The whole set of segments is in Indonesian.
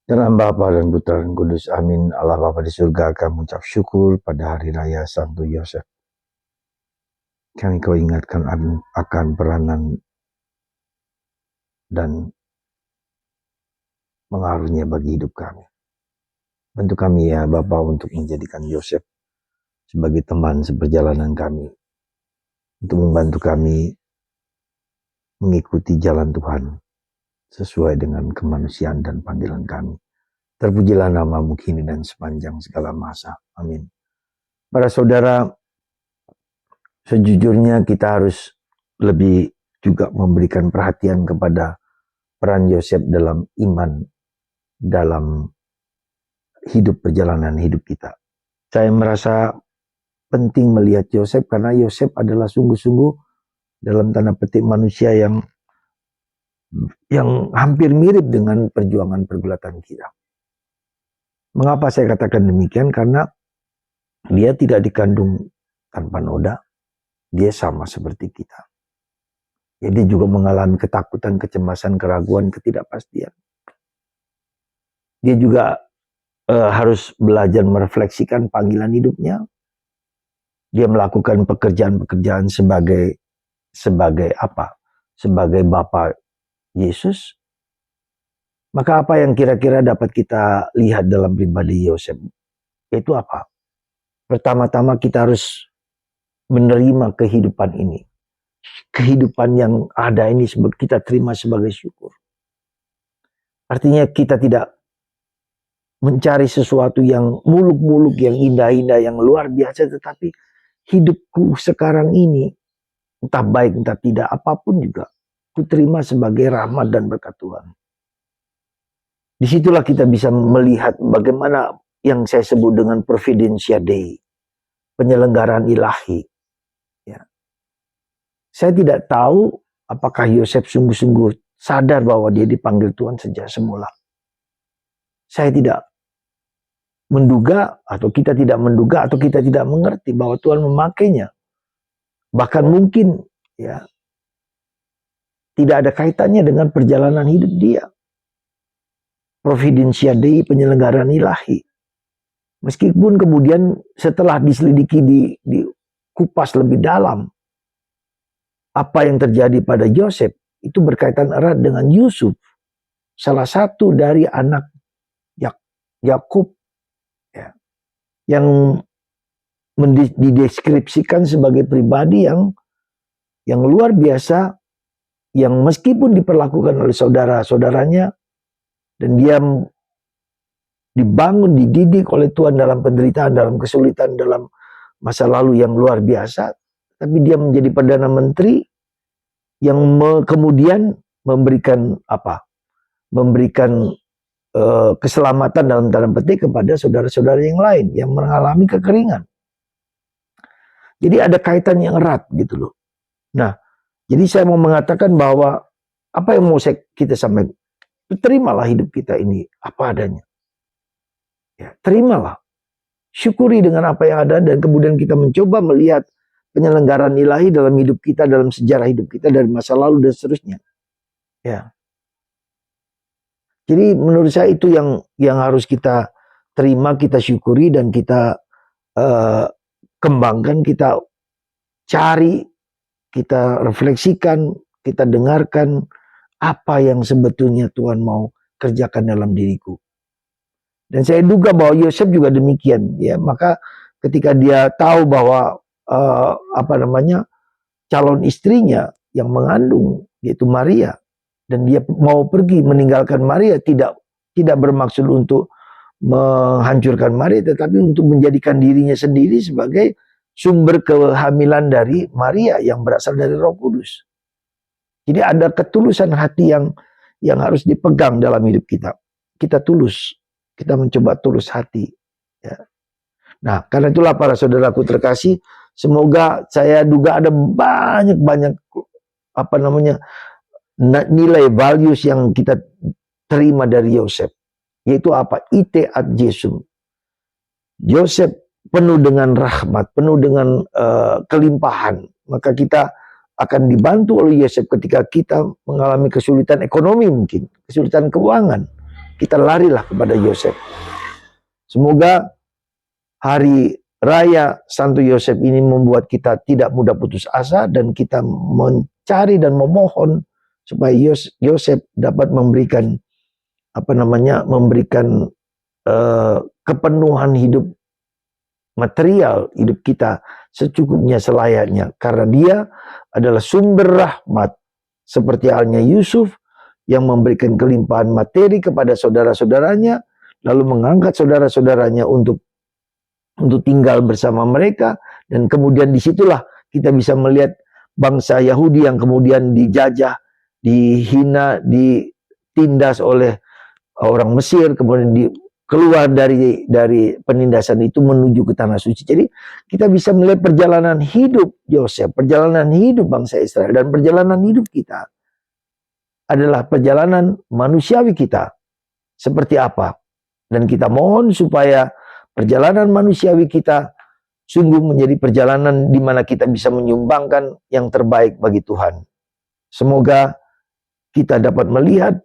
Dalam Bapa dan Putra dan Kudus, amin. Allah Bapa di surga akan mengucap syukur pada hari raya Santo Yosef. Kami kau ingatkan akan peranan dan pengaruhnya bagi hidup kami. Bantu kami ya Bapa untuk menjadikan Yosef sebagai teman seperjalanan kami. Untuk membantu kami mengikuti jalan Tuhan sesuai dengan kemanusiaan dan panggilan kami. Terpujilah namamu kini dan sepanjang segala masa. Amin. Para saudara, sejujurnya kita harus lebih juga memberikan perhatian kepada peran Yosef dalam iman, dalam hidup perjalanan hidup kita. Saya merasa penting melihat Yosef karena Yosef adalah sungguh-sungguh dalam tanda petik manusia yang hampir mirip dengan perjuangan pergulatan kita. Mengapa saya katakan demikian? Karena dia tidak dikandung tanpa noda, dia sama seperti kita. Jadi juga mengalami ketakutan, kecemasan, keraguan, ketidakpastian. Dia juga harus belajar merefleksikan panggilan hidupnya. Dia melakukan pekerjaan-pekerjaan sebagai apa? Sebagai Bapa Yesus. Maka apa yang kira-kira dapat kita lihat dalam pribadi Yosef? Itu apa? Pertama-tama kita harus menerima kehidupan ini. Kehidupan yang ada ini kita terima sebagai syukur. Artinya kita tidak mencari sesuatu yang muluk-muluk, yang indah-indah, yang luar biasa. Tetapi hidupku sekarang ini, entah baik entah tidak, apapun juga, ku terima sebagai rahmat dan berkat Tuhan. Disitulah kita bisa melihat bagaimana yang saya sebut dengan Providentia Dei, penyelenggaraan ilahi. Ya. Saya tidak tahu apakah Yosef sungguh-sungguh sadar bahwa dia dipanggil Tuhan sejak semula. Saya tidak menduga, atau kita tidak menduga, atau kita tidak mengerti bahwa Tuhan memakainya. Bahkan mungkin ya tidak ada kaitannya dengan perjalanan hidup dia. Providentia Dei, penyelenggaraan ilahi. Meskipun kemudian setelah diselidiki, dikupas lebih dalam, apa yang terjadi pada Yosef itu berkaitan erat dengan Yusuf, salah satu dari anak Yakub, ya, yang dideskripsikan sebagai pribadi yang luar biasa, yang meskipun diperlakukan oleh saudara-saudaranya, dan dia dibangun, dididik oleh Tuhan dalam penderitaan, dalam kesulitan, dalam masa lalu yang luar biasa. Tapi dia menjadi Perdana Menteri yang kemudian memberikan apa? Memberikan keselamatan dalam tanda petik kepada saudara-saudara yang lain yang mengalami kekeringan. Jadi ada kaitan yang erat gitu loh. Nah, jadi saya mau mengatakan bahwa apa yang mau kita sampaikan, terimalah hidup kita ini apa adanya. Ya, terimalah. Syukuri dengan apa yang ada dan kemudian kita mencoba melihat penyelenggaraan ilahi dalam hidup kita, dalam sejarah hidup kita dari masa lalu dan seterusnya. Ya. Jadi menurut saya itu yang harus kita terima, kita syukuri dan kita kembangkan, kita cari, kita refleksikan, kita dengarkan apa yang sebetulnya Tuhan mau kerjakan dalam diriku. Dan saya duga bahwa Yosef juga demikian, ya. Maka ketika dia tahu bahwa calon istrinya yang mengandung yaitu Maria, dan dia mau pergi meninggalkan Maria, tidak bermaksud untuk menghancurkan Maria, tetapi untuk menjadikan dirinya sendiri sebagai sumber kehamilan dari Maria yang berasal dari Roh Kudus. Jadi ada ketulusan hati yang harus dipegang dalam hidup kita. Kita tulus, kita mencoba tulus hati. Ya. Nah, karena itulah para saudaraku terkasih, semoga saya duga ada banyak nilai values yang kita terima dari Yosef, yaitu apa? Ite ad Jesum. Yosef penuh dengan rahmat, penuh dengan kelimpahan. Maka kita akan dibantu oleh Yosef ketika kita mengalami kesulitan ekonomi, mungkin kesulitan keuangan. kita larilah kepada Yosef. Semoga hari raya Santo Yosef ini membuat kita tidak mudah putus asa dan kita mencari dan memohon supaya Yosef dapat memberikan kepenuhan hidup material hidup kita secukupnya selayaknya, karena dia adalah sumber rahmat seperti halnya Yusuf yang memberikan kelimpahan materi kepada saudara-saudaranya, lalu mengangkat saudara-saudaranya untuk tinggal bersama mereka, dan kemudian disitulah kita bisa melihat bangsa Yahudi yang kemudian dijajah, dihina, ditindas oleh orang Mesir, kemudian keluar dari penindasan itu menuju ke tanah suci. Jadi kita bisa melihat perjalanan hidup Yosef, perjalanan hidup bangsa Israel, dan perjalanan hidup kita adalah perjalanan manusiawi kita seperti apa. Dan kita mohon supaya perjalanan manusiawi kita sungguh menjadi perjalanan di mana kita bisa menyumbangkan yang terbaik bagi Tuhan. Semoga kita dapat melihat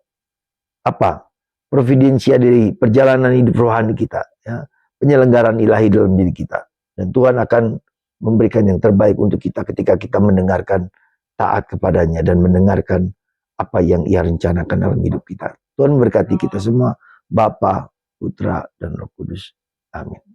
providensia dari perjalanan hidup rohani kita, ya, penyelenggaraan ilahi dalam diri kita, dan Tuhan akan memberikan yang terbaik untuk kita ketika kita mendengarkan, taat kepadanya, dan mendengarkan apa yang Ia rencanakan dalam hidup kita. Tuhan memberkati kita semua, Bapa, Putra, dan Roh Kudus. Amin.